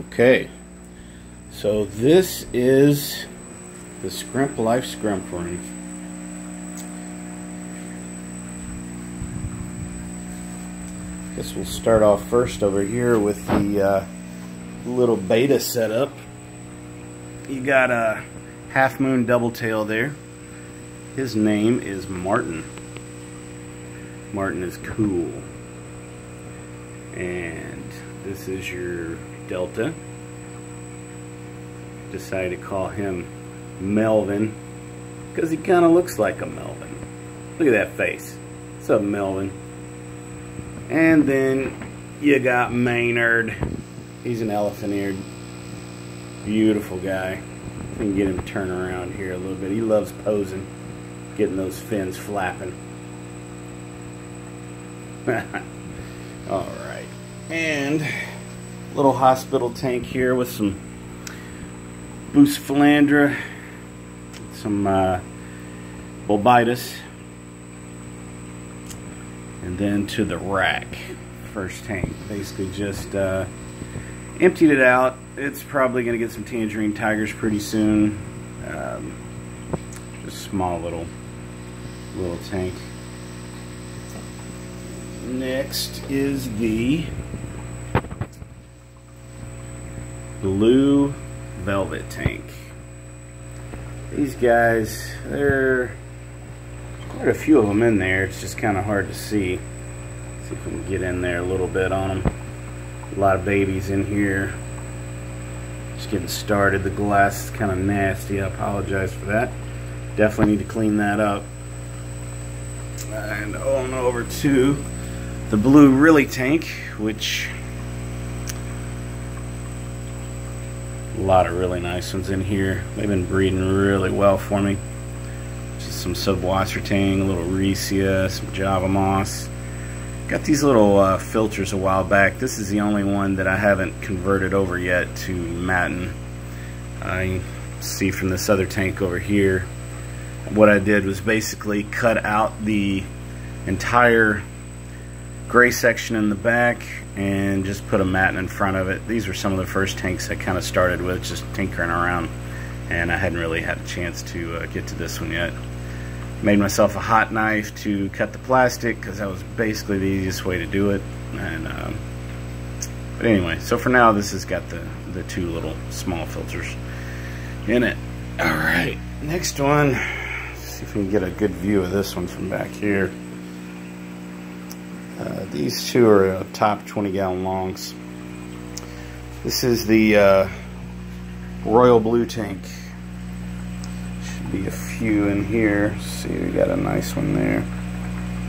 Okay, so this is the Skrimp Life Skrimp ring. Guess we'll start off first over here with the little beta setup. You got a half moon double tail there. His name is Martin. Martin is cool. And this is your Delta. Decided to call him Melvin because he kind of looks like a Melvin. Look at that face. What's up, Melvin? And then you got Maynard. He's an elephant-eared. Beautiful guy. We can get him to turn around here a little bit. He loves posing, getting those fins flapping. Alright. And little hospital tank here with some Boost Philandra, some Bulbitis, and then to the rack. First tank. Basically just emptied it out. It's probably going to get some Tangerine Tigers pretty soon. Just small little tank. Next is the Blue Velvet tank. These guys, there are quite a few of them in there. It's just kind of hard to see. See if we can get in there a little bit on them. A lot of babies in here. Just getting started. The glass is kind of nasty. I apologize for that. Definitely need to clean that up. And on over to the Blue Really tank, which a lot of really nice ones in here. They've been breeding really well for me. Just some Subwasser tang, a little Rhesia, some Java Moss. Got these little filters a while back. This is the only one that I haven't converted over yet to Matin. I see from this other tank over here, what I did was basically cut out the entire gray section in the back and just put a Matin in front of it. These were some of the first tanks I kind of started with, just tinkering around, and I hadn't really had a chance to get to this one yet. Made myself a hot knife to cut the plastic because that was basically the easiest way to do it. And but anyway, so for now this has got the two little small filters in it. Alright, next one. Let's see if we can get a good view of this one from back here. These two are top 20-gallon longs. This is the Royal Blue tank. Should be a few in here. Let's see, we got a nice one there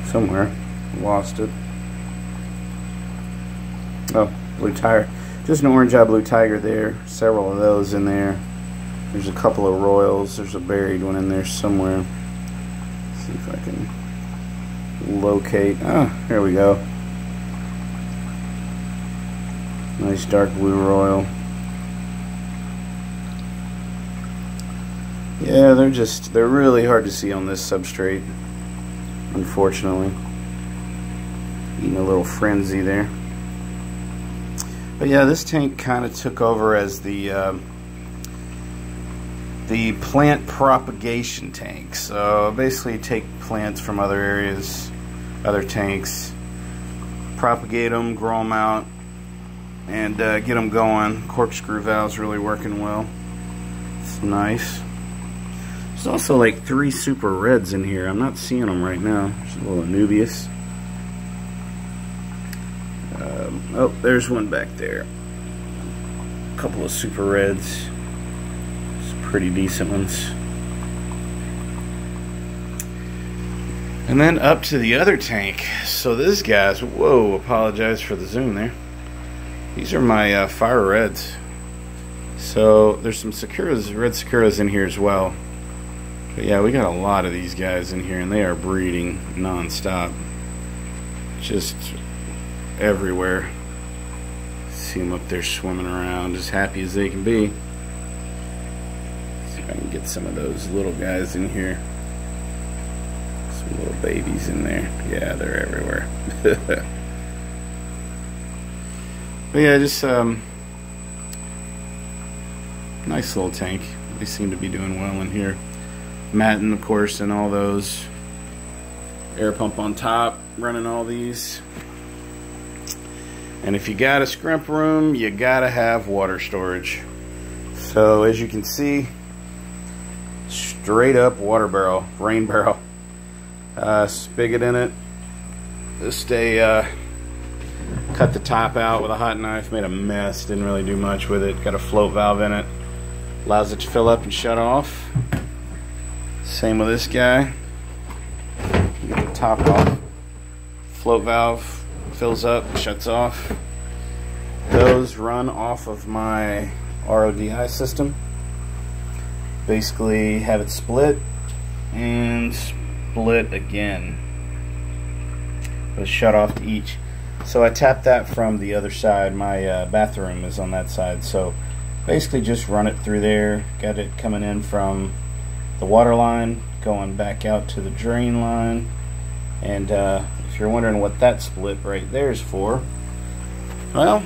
somewhere. Lost it. Oh, Blue Tiger. Just an orange eye Blue Tiger there. Several of those in there. There's a couple of Royals. There's a buried one in there somewhere. Let's see if I can locate. Oh, here we go. Nice dark blue Royal. Yeah, they're really hard to see on this substrate, unfortunately. Eating a little frenzy there. But yeah, this tank kind of took over as the plant propagation tank. So basically take plants from other areas, other tanks, propagate them, grow them out, and get them going. Corkscrew valve's really working well. It's nice. There's also like 3 super reds in here. I'm not seeing them right now. There's a little Anubias. Oh, there's one back there. A couple of super reds. Some pretty decent ones. And then up to the other tank. So this guy's, whoa, apologize for the zoom there. These are my fire reds. So there's some Sakuras, red Sakuras in here as well. But yeah, we got a lot of these guys in here, and they are breeding non-stop. Just everywhere. See them up there swimming around, as happy as they can be. See if I can get some of those little guys in here. Some little babies in there. Yeah, they're everywhere. But yeah, just Nice little tank. They seem to be doing well in here. Matting, of course, and all those. Air pump on top, running all these. And if you got a Skrimp room, you gotta have water storage. So as you can see, straight up water barrel, rain barrel. Spigot in it. Just cut the top out with a hot knife, made a mess, didn't really do much with it. Got a float valve in it. Allows it to fill up and shut off. Same with this guy. Get the top off. Float valve fills up, shuts off. Those run off of my RODI system. Basically have it split and split again. But shut off to each. So I tapped that from the other side. My bathroom is on that side. So basically just run it through there. Got it coming in from the water line, going back out to the drain line. And if you're wondering what that split right there is for, well,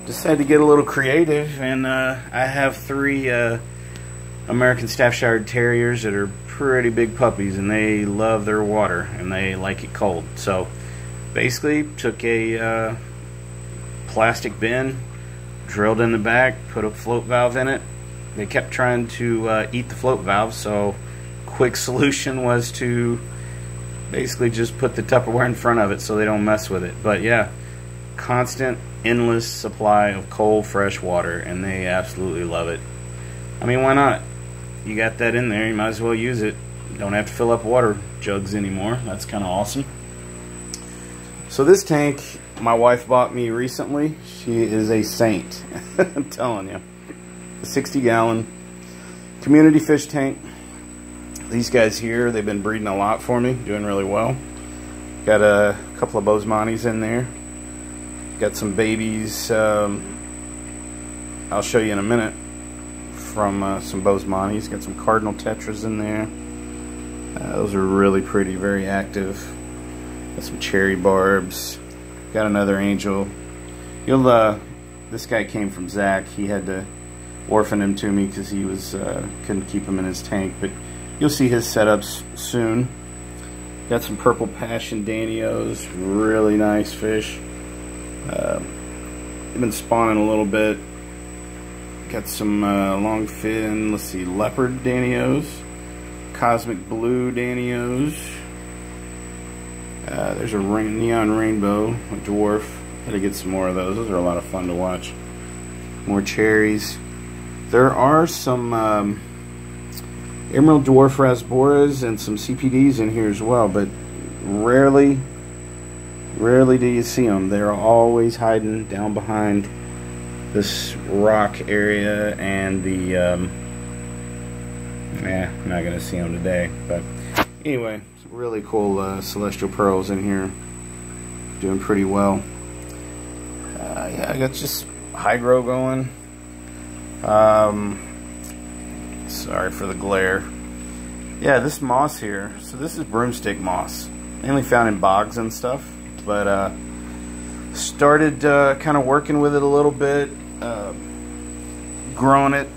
decided to get a little creative, and I have 3 American Staffordshire Terriers that are pretty big puppies, and they love their water and they like it cold. So basically took a plastic bin, drilled in the back, put a float valve in it. They kept trying to eat the float valve, so quick solution was to basically just put the Tupperware in front of it so they don't mess with it. But yeah, constant, endless supply of cold, fresh water, and they absolutely love it. I mean, why not? You got that in there, you might as well use it. You don't have to fill up water jugs anymore. That's kind of awesome. So this tank my wife bought me recently. She is a saint. I'm telling you. A 60-gallon community fish tank. These guys here, they've been breeding a lot for me, doing really well. Got a couple of Bozemantes in there. Got some babies, I'll show you in a minute, from some Bozemantes. Got some Cardinal Tetras in there. Those are really pretty, very active. Got some cherry barbs. Got another angel. This guy came from Zach. He had to orphan him to me because he was couldn't keep him in his tank, but you'll see his setups soon. Got some purple passion Danios, really nice fish. They've been spawning a little bit. Got some long fin, let's see, leopard Danios, cosmic blue Danios. There's a neon rainbow, a dwarf. Gotta get some more of those. Those are a lot of fun to watch. More cherries. There are some emerald dwarf rasboras and some CPDs in here as well, but rarely do you see them. They're always hiding down behind this rock area and the I'm not gonna see them today, but anyway, some really cool celestial pearls in here, doing pretty well. Yeah, I got just hydro going. Sorry for the glare. Yeah, this moss here, so this is broomstick moss, mainly found in bogs and stuff, but started kind of working with it a little bit, growing it,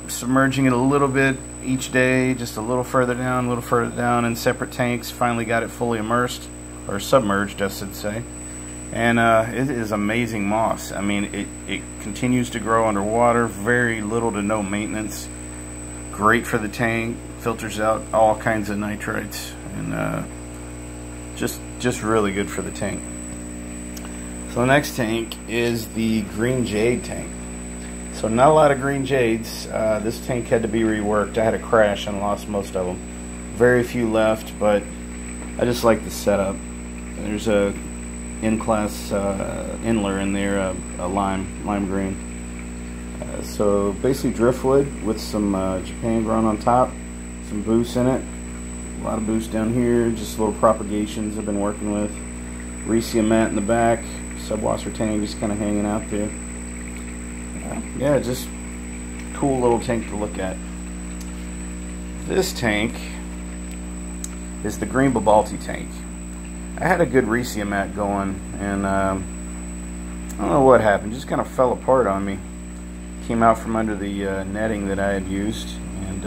submerging it a little bit each day, just a little further down in separate tanks. Finally got it fully immersed, or submerged I should say, and it is amazing moss. I mean, it continues to grow underwater, very little to no maintenance, great for the tank, filters out all kinds of nitrites, and just really good for the tank. So the next tank is the green jade tank. So not a lot of green jades. This tank had to be reworked. I had a crash and lost most of them. Very few left, but I just like the setup. There's a in-class inler in there, a lime green. So basically driftwood with some Japan grown on top, some boost in it. A lot of boost down here, just little propagations I've been working with. Rhesia mat in the back, subwasser tank just kind of hanging out there. Yeah, just cool little tank to look at. This tank is the green Babalti tank. I had a good Rhesia mat going, and I don't know what happened, just kind of fell apart on me. Came out from under the netting that I had used, and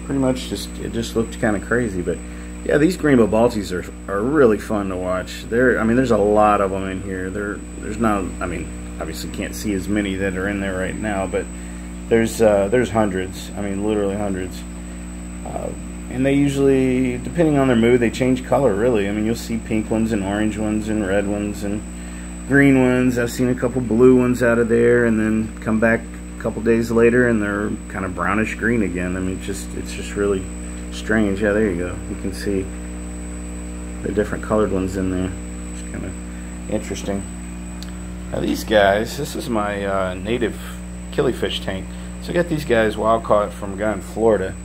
pretty much it just looked kind of crazy. But yeah, these rainbow balties are really fun to watch. I mean, there's a lot of them in here. There's not, I mean, obviously can't see as many that are in there right now, but there's hundreds. I mean, literally hundreds. And they usually, depending on their mood, they change color, really. I mean, you'll see pink ones and orange ones and red ones and green ones. I've seen a couple blue ones out of there, and then come back a couple days later and they're kind of brownish green again. I mean, it's just really strange. Yeah, there you go. You can see the different colored ones in there. It's kind of interesting. Now these guys, this is my native killifish tank. So I got these guys wild caught from a guy in Florida.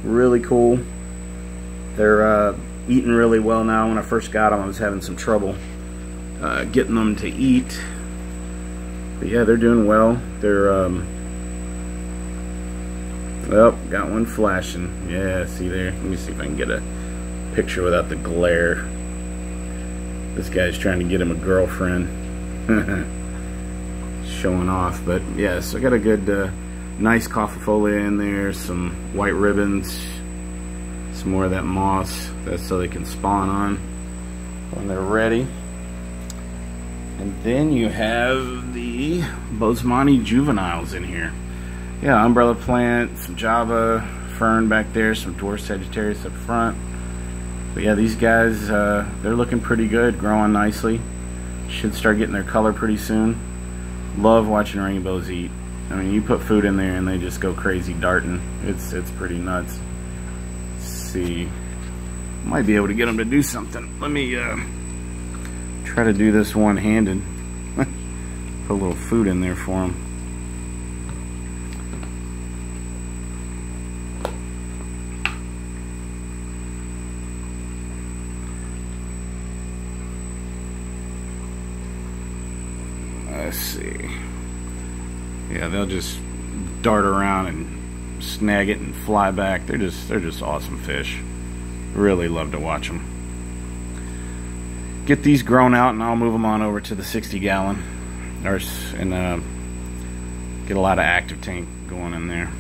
Really cool. They're eating really well now. When I first got them, I was having some trouble getting them to eat. But yeah, they're doing well. They're oh, got one flashing. Yeah, see there. Let me see if I can get a picture without the glare. This guy's trying to get him a girlfriend. Showing off. But yeah, so I got a good nice cophifolia in there, some white ribbons, some more of that moss. That's so they can spawn on when they're ready. And then you have the Bosemani juveniles in here. Yeah, umbrella plant, some Java fern back there, some dwarf Sagittarius up front. But yeah, these guys, they're looking pretty good, growing nicely. Should start getting their color pretty soon. Love watching rainbows eat. I mean, you put food in there and they just go crazy darting. It's pretty nuts. Let's see. Might be able to get them to do something. Let me try to do this one-handed. Put a little food in there for them. Let's see. Yeah, they'll just dart around and snag it and fly back. They're just awesome fish. Really love to watch them. Get these grown out and I'll move them on over to the 60 gallon and get a lot of active tank going in there.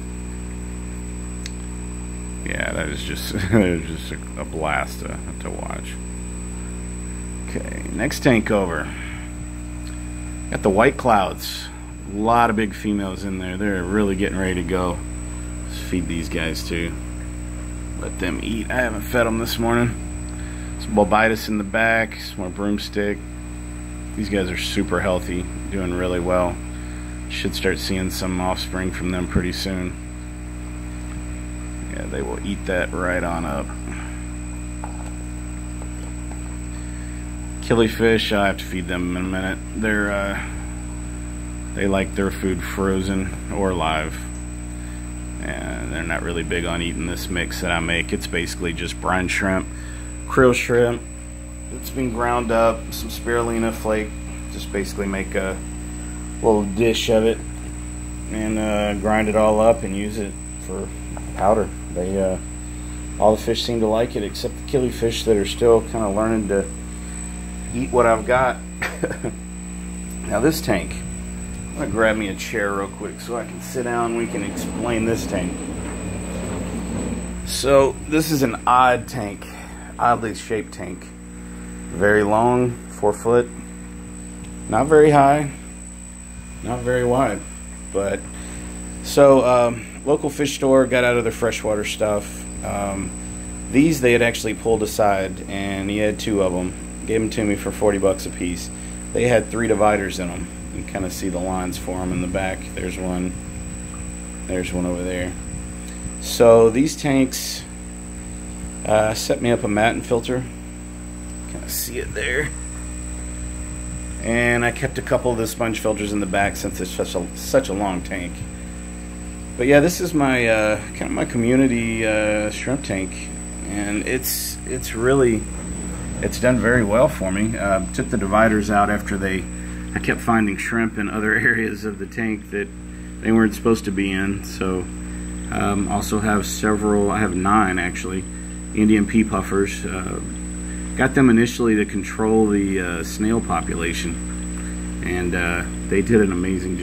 Yeah, that is just a blast to watch. Okay, next tank over. Got the white clouds. A lot of big females in there. They're really getting ready to go. Let's feed these guys too. Let them eat. I haven't fed them this morning. Some bulbitis in the back, some more broomstick. These guys are super healthy, doing really well. Should start seeing some offspring from them pretty soon. Yeah, they will eat that right on up. Killifish, I have to feed them in a minute. They like their food frozen or live. And they're not really big on eating this mix that I make. It's basically just brine shrimp, krill shrimp. It's been ground up, some spirulina flake. Just basically make a little dish of it and grind it all up and use it for powder. All the fish seem to like it except the killifish that are still kind of learning to eat what I've got. Now this tank, I'm gonna grab me a chair real quick so I can sit down and we can explain this tank. So this is an odd tank, oddly shaped tank. Very long, 4 foot, not very high, not very wide. But so local fish store got out of their freshwater stuff. These they had actually pulled aside, and he had 2 of them. Gave them to me for 40 bucks a piece. They had 3 dividers in them. You can kind of see the lines for them in the back. There's one over there. So these tanks set me up a matin filter. Kind of see it there. And I kept a couple of the sponge filters in the back since it's such a long tank. But yeah, this is my kind of my community shrimp tank, and it's done very well for me. Took the dividers out after I kept finding shrimp in other areas of the tank that they weren't supposed to be in. So also have several, I have 9 actually, Indian pea puffers. Got them initially to control the snail population, and they did an amazing job.